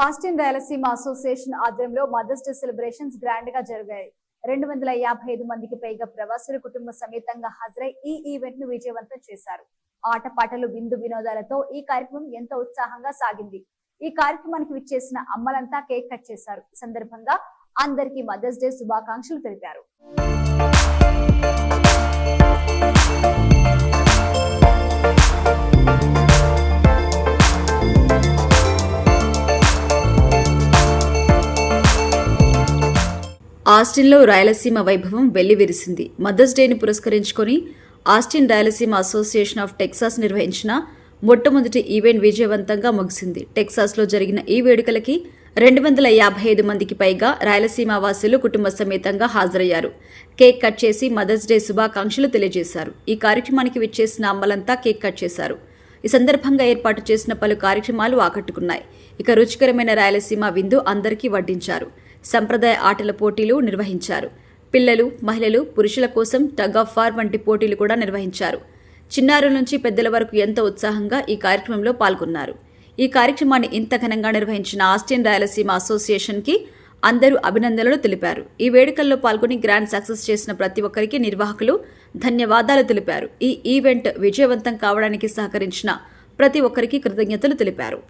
Austin Rayalaseema association ఆధ్వర్యంలో mothers day celebrations grand గా జరిగాయి. 255 మందికి పైగా ప్రవాసులు కుటుంబ సమేతంగా హాజరై ఈ ఈవెంట్ ను విజయవంతం చేశారు. ఆటపాటలు, విందు వినోదాలతో ఈ కార్యక్రమం ఎంతో ఉత్సాహంగా సాగింది. ఈ కార్యక్రమానికి విచ్చేసిన అమ్మలంతా కేక్ కట్ చేశారు. ఈ సందర్భంగా అందరికీ మదర్స్ డే శుభాకాంక్షలు తెలిపారు. ఆస్టిన్లో రాయలసీమ వైభవం వెల్లివిరిసింది. మదర్స్ డేని పురస్కరించుకొని Austin Rayalaseema association of Texas నిర్వహించిన మొట్టమొదటి ఈవెంట్ విజయవంతంగా ముగిసింది. టెక్సాస్లో జరిగిన ఈ వేడుకలకి 255 మందికి పైగా రాయలసీమ వాసులు కుటుంబ సమేతంగా హాజరయ్యారు. కేక్ కట్ చేసి మదర్స్ డే శుభాకాంక్షలు తెలియజేశారు. ఈ కార్యక్రమానికి విచ్చేసిన అమ్మలంతా కేక్ కట్ చేశారు. ఈ సందర్భంగా ఏర్పాటు చేసిన పలు కార్యక్రమాలు ఆకట్టుకున్నాయి. ఇక రుచికరమైన రాయలసీమ విందు అందరికీ వడ్డించారు. సంప్రదాయ ఆటల పోటీలు నిర్వహించారు. పిల్లలు, మహిళలు, పురుషుల కోసం టగ్ ఆఫ్ వార్ వంటి పోటీలు కూడా నిర్వహించారు. చిన్నారుల నుంచి పెద్దల వరకు ఎంతో ఉత్సాహంగా ఈ కార్యక్రమంలో పాల్గొన్నారు. ఈ కార్యక్రమాన్ని ఇంత ఘనంగా నిర్వహించిన ఆస్టిన్ రాయలసీమ అసోసియేషన్కి అందరూ అభినందనలు తెలిపారు. ఈ వేడుకల్లో పాల్గొని గ్రాండ్ సక్సెస్ చేసిన ప్రతి ఒక్కరికి నిర్వాహకులు ధన్యవాదాలు తెలిపారు. ఈ ఈవెంట్ విజయవంతం కావడానికి సహకరించిన ప్రతి ఒక్కరికి కృతజ్ఞతలు తెలిపారు.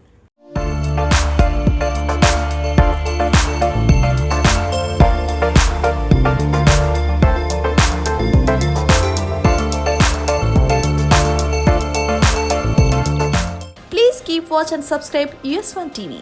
Please keep watch and subscribe US1 TV.